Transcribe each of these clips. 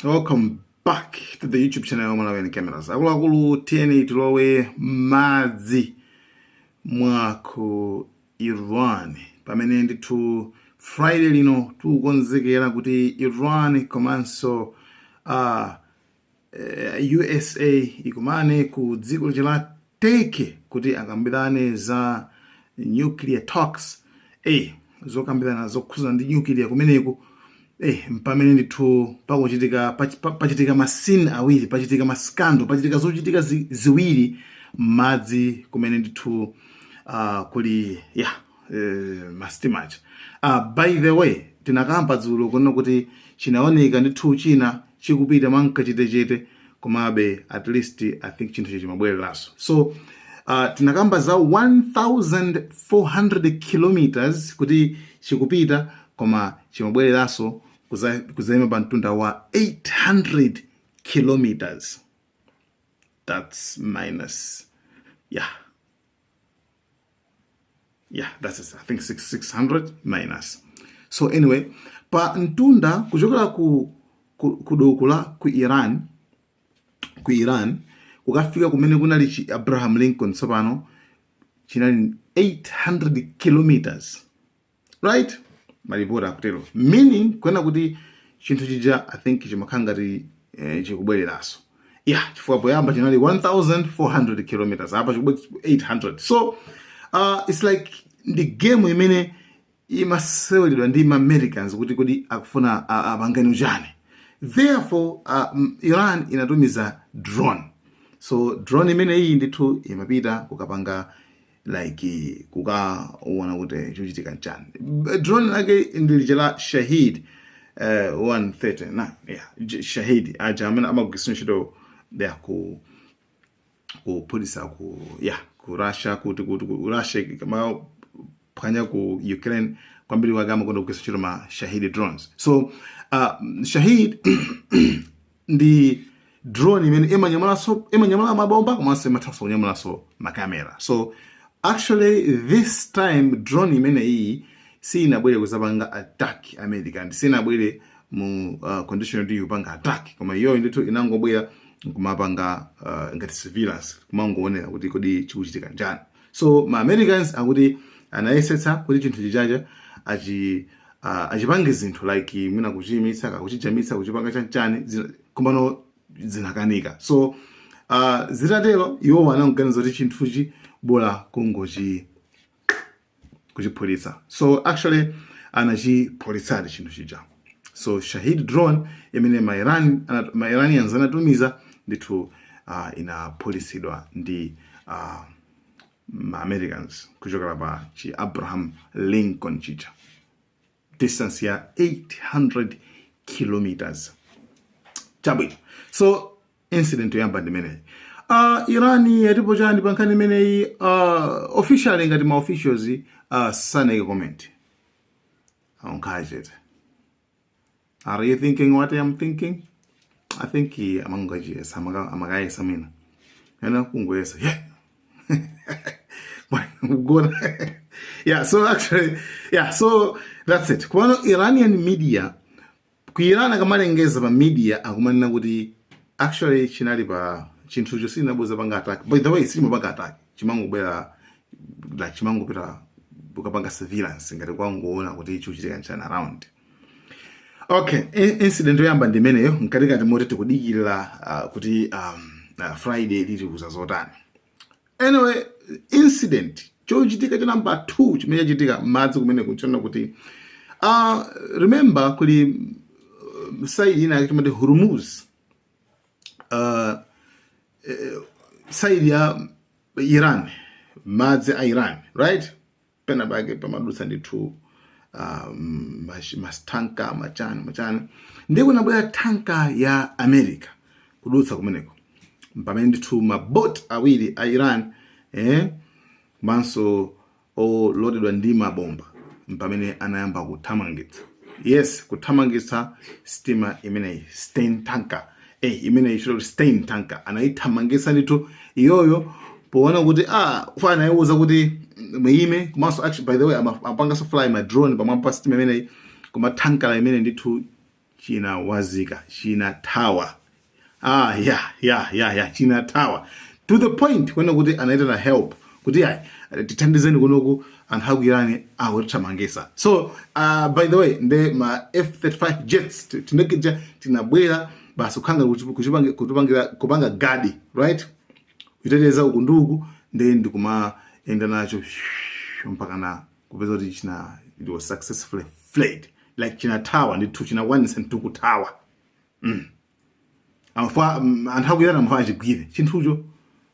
Welcome back to the YouTube channel Malawi Cameras. Akuluakulu tiyeni tilowe madzi mwaku Iran. Pamene ndithu Friday lino tikukonzekera kuti Iran komanso USA ikumane ku dziko la Turkey kuti akambirane za nuclear talks. Zokambirana zokhuzana ndi nuclear kumeneku. Pamene ndithu pachitika masini awiri, pachitika maskando, pachitika zochitika ziwiri madzi kumene ndithu kuli mastimacha. By the way, tinakamba dzulo kuona kuti chinaoneka ndithu china chikupita manka chete komabe at least I think chinthu chimabwereraso. So tinakamba za 1400 kilometers kuti chikupita koma chimabwereraso kuzayima pa mtunda wa 800 kilometers. That's minus, that's it. I think 600 minus. So anyway, pa mtunda kuchokera kudokula ku Iran kukafika kumene kunali Abraham Lincoln tsopano chinali 800 kilometers, right? Malipota akutero, meaning kwena kuti chinthu chija I think chimakhala ngati chikubwereraso. Chifukwa poyamba chinali 1400 kilometers, apa chikubwera 800. So it's like the game imene imaseweledwa ndi Americans kuti kodi akufuna apangane uchani. Therefore Iran inatumiza drone. So drone imene iyi ndithu imapita kukapanga like kukaona kuti chochitika nchani. Drone lake ndilija la Shahid 130. Shahid aja amene amagwiritsa ntchito ku polisa ku Russia kuti Russia kama phwanya ku Ukraine kwambiri wagama kwenda kugwiritsa ntchito ma Shahid drones. So Shahid ndi drone imene imanyamula mabomba komanso imathanso kunyamulaso makamera. So actually this time drone imene iyi sinabwere kuzapanga attack America, ndi sinabwere mu condition yoti yupanga attack, koma iyo ndithu inangobwera kumapanga ngati surveillance kumangoonera kuti kodi chikuchitika njani. So ma Americans akuti anayesetsa kuti chinthu chichacha achipange zinthu like mwina kuchimitsa kakuchijamitsa kuchipanga chanchani kumano zinakanika. So zitatero iwo wanaganiza kuti chinthuchi bola kungochi kuchipolisa. So actually anachipolisadi chinthu chija. So Shahid drone imene ma Iranians anatumiza ndithu inapolisidwa ndi ma Americans kuchokera pa chi Abraham Lincoln chija. Distance ya 800 kilometers. Chabwino. So incident yoyamba ndimene Irani yatipo chani pankhani imeneyi officially ngati ma officials saneke comment. Are you thinking what I am thinking? I think amangajiyesa amakayesa mina. Yana kungoyesa. So actually, so that's it. Kwa Iranian media, ku Iran akamalengeza pa media akumanena kuti actually chinali pa chinthu chosina boza panga attack. By the way, sima panga attack. Chimangobwera like chimangopita ukapanga surveillance ngati kwangoona kuti chuchitika nchani around. Okay, incident yoyamba ndimeneyo nkatikati moti tikudikirira kuti Friday liti kuzazotani. Anyway, incident chochitika cha number 2 chimene chachitika madzi kumene kunchona kuti remember kuli side ina yakitimati Hormuz, side ya Iran, madzi a Iran, right? Pena bage pamadutsa ndithu mastanka machani ndiko nabwera tanka ya America kudutsa kumeneko pamene ndithu mabot awiri a Iran manso loadedwa ndi mabomba pamene anayamba kuthamangitsa. Yes, kuthamangitsa steamer imeneyi Stein tanker. Imeneyi chilo Stein tanker anayithamangitsa ndithu iyoyo poona kuti ufana ayuza kuti muime komanso actually by the way amapanga so fly my drone pamwamba steamer imeneyi kuma tanker imene ndithu chinawazika, chinatawa. Chinatawa. To the point when kuti anaita help kuti tithandizeni kunoku anthu aku Iran awothamangisa. So by the way, nde ma F-35 jets tinekija tinabwera basi kukhanga kupanga gadi, right? Kuteteza uku nduku nde ndikuma enda nacho mpaka na kupeza kuti it was successfully fled. Like chinatawa ndithu chinakwanisa ntuku tawa. Anthu aku Iran amafana chigwire chinthucho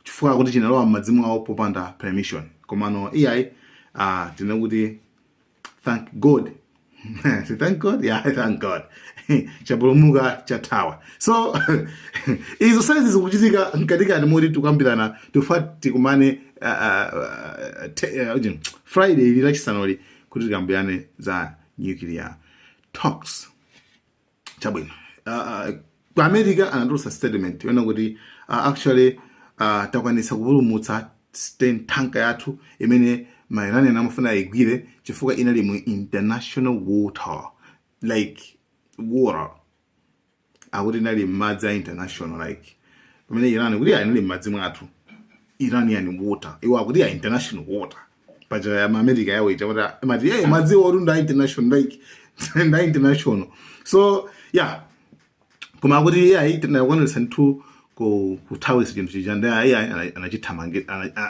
chifukwa kuti chinalowa m'madzimu awo popanda permission. Komano tinakuti thank God. Thank God? Yeah, thank God. Chapulumuka chatawa. So izo saizi zikuchitika katika modi tukambirana tufati kumane Friday ili lachisanoli kuti tikambirane za nuclear talks. Chabwino. Kwa America anatulutsa statement yona kuti actually takwanisa kupulumutsa tanka yathu imene mairani amafuna igwire chifukwa inali mu international water, like water akuti inali madzi a international, like pamene Iran kuti inali madzi mwathu, Iranian water iwo akuti international water paja ya America yawo ita kuti madzi oru nda international, like nda international. So yeah, koma akuti tinakwanisa nthu kuthawisa chinthu chija ndi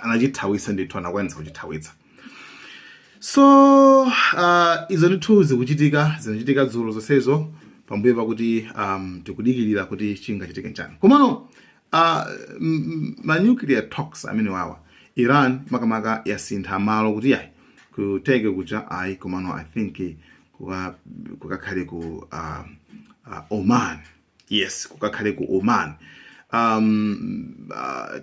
anachithawisa ndithu anakwanisa kuchithawitsa. So izo ndithu zinachitika dzulo zonsezo pambuyo pakuti tikudikirira kuti chingachitike njani. Komano ma nuclear talks amene wawa Iran makamaka yasintha malo kuti kuteke kuja komano I think kukakhale ku Oman. Yes, kukakhale ku Oman.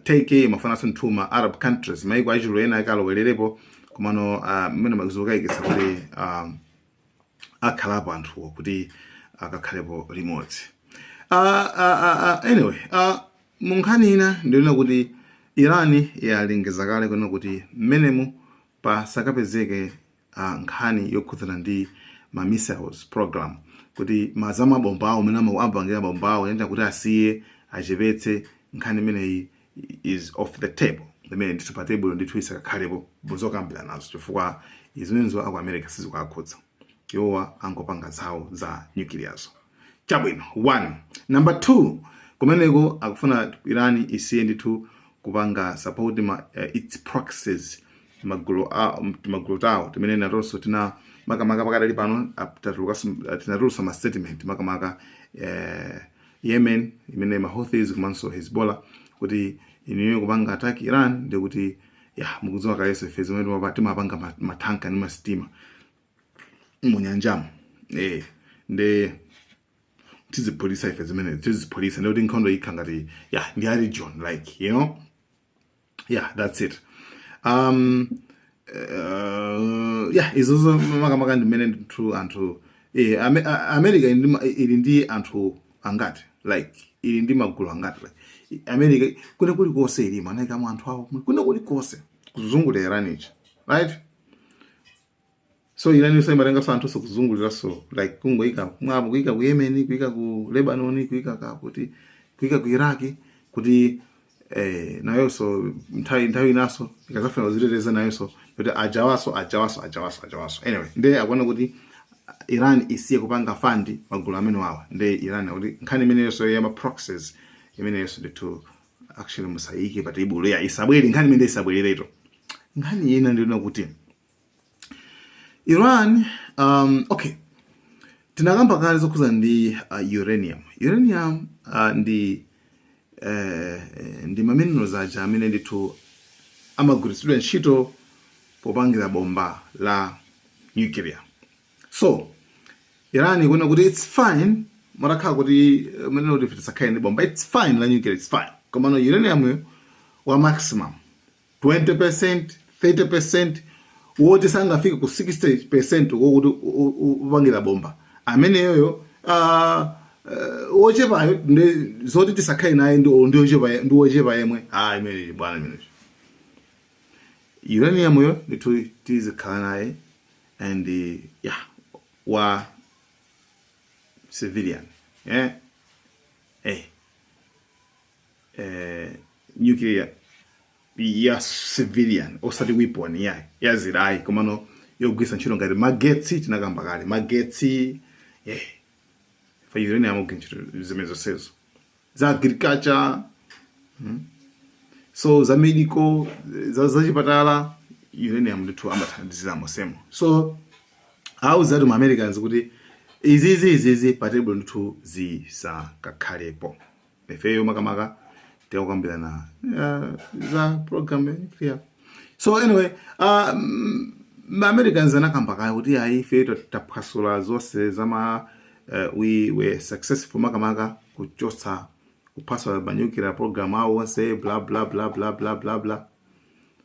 Take mafana sontuma Arab countries maiko achilo ena akalowererepo komano mmene mazuka ikisa kuti akhalapo anthu kuti akakhalepo remote. Anyway, munkhani ina ndiona kuti Iran yalengeza kale kuna kuti mmenemu pasakapezeke nkhani yokhudzana ndi ma missiles program kuti mazama bombawo mena apangira bombawo yenda kuti asiye achepetse nkhani imeneyi is off the table. Imene ndithu pa table ndithu isakakhalepo buzokambira nazo chifukwa izimenzo aku America sizikukhudza iwowa angopanga zawo za nuclears. Chabwino 1. Number 2, kumeneko akufuna Iran isiye ndithu kupanga support its proxies magulu tawo timene natonso tina makamaka pakadali pano tinatulusa ma statement makamaka Yemen imene ma Houthis komanso Hezbollah kuti iniyo kupanga attack Iran ndi kuti mukudziwa kaleso ifezo mwe timapanga matanka ndi masitima munyanjamo nde tizipolisa ifezo mene tizipolisa ndi kuti nkhondo ikhangati ndi a region, like you know, that's it. Izozo makamaka ndimene ndithu anthu America ili ndi anthu angati, like ili ndi magulu angati, like America kuna kuli kose ili maneka mu anthu awo kuna kuli kose kuzungulira Iran ichi, right? So Iran so imarenga so anthu so kuzungulira so like kungoika mwabo kuika ku Yemen, kuika ku Lebanon, kuika kuti kuika ku Iraq kuti nayo so nthawi naso ikazafuna uzileleza nayo so kuti ajawaso. Anyway, nde akwana kuti Iran isiye kupanga fandi magulu amene wawa nde Iran kuti nkhani imene so ya ma proxies imene so to actually musayike pa table ya isabwere nkhani imene isabwerereto. Nkhani ina ndiona kuti Iran okay, tinakamba kale zokhuza ndi uranium ndi maminerals aja amene ndithu amagwiritsidwa ntchito popangira bomba la nuclear. So Iran ikuna kuti it's fine marakha kuti mene kuti fitisakhale ndi bomba, it's fine la nuclear, it's fine. Koma no uranium wa maximum 20%, 30%, woti sangafika ku 60% wokuti upangira bomba amene yoyo ochepayo ndi zoti tisakhale naye ndi ochepa yemwe imene bwana imene uranium yo ndithu tizikhala naye and wa civilian. Nuclear ya civilian osati weapon ya zirai komano yogwisa ntchito ngati magetsi tinakamba kale magetsi fa uranium ugwisa zimene zonsezo za agriculture so za medical za chipatala uranium ndithu amathandiziramo semo. So auza ati Americans kuti izizi pa table ndithu zisakakhalepo ifeyo makamaka teokambirana za program nuclear. So anyway Americans anakamba kale kuti ayi ifeyo taphwasula zonse zama we were successful makamaka kuchotsa kuphwasula ba nuclear program awo say blah blah blah blah blah blah blah.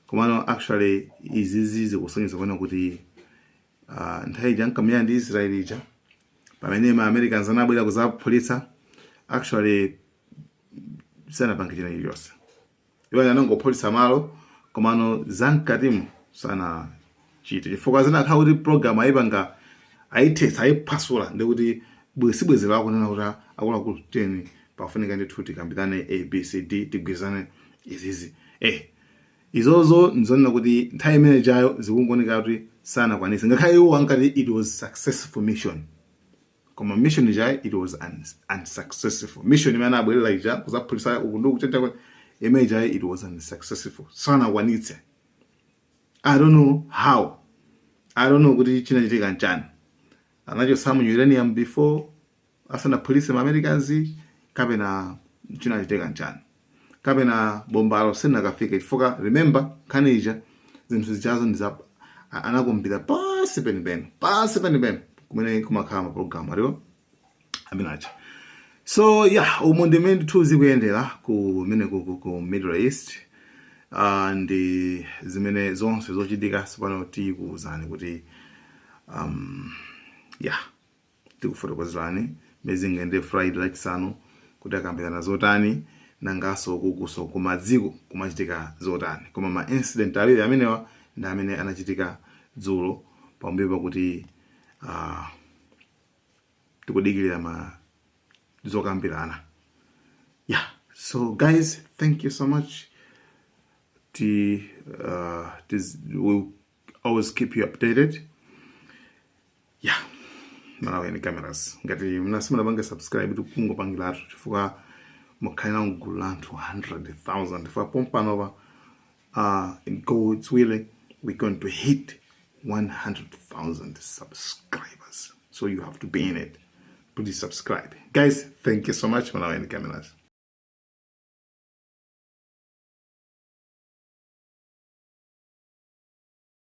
Komano actually izizi zikusonyeza kuona kuti nthawi jankamira ndi Israel ija pamene ma Americans anabwera kuzaphulitsa actually sanapange china chilichonse iwo anangophulitsa malo komano zamkatimu sana chite chifukwa zinakhala kuti program ayipanga ayithetsa ayiphwasula ndikuti sibwezero akunena kuti akuluakulu 10 pafunika ndithu tikambirane ABCD tigwizane izizi izozo nzonena kuti nthawi imene jayo zikungoneka kuti sanakwanise ngakhale iwo ankati it was successful mission koma mission ija it was unsuccessful mission imene abwerera ija kuzaphulitsa ukundu kuchenta imene ija it was unsuccessful sanakwanitse. I don't know how, I don't know kuti chinachitika nchani anachosa mu uranium before asanaphulitse ma Americans kapena chinachitika nchani kapena bombalo sinakafika chifukwa remember kanija zinthu zijazo ndiza anakumbira pasi penipeni kumene kumakhala maprogramu aliwo aminacha. So yeah, umu ndimene ndithu zikuyendera kumene ku Middle East ndi zimene zonse zochitika sipano tikuwuzani kuti yeah tikufotokozerani mezingende Friday lachisanu kuti akambirana zotani nangaso kukuso kumadziko kumachitika zotani koma ma incident awiri amenewa ndi amene anachitika dzulo pambuyo pakuti tikudikirira ma zokambirana. Yeah, so guys, thank you so much. We'll always keep you updated. Yeah, malawi ni cameras ngati mnasimula bange subscribe tukungo pangilatu chifukwa mukhaina ngulu anthu 100,000 for pompanova in God's willing we're going to hit 100,000 subscribers, so you have to be in it. Please subscribe, guys. Thank you so much. Malawi ni cameras.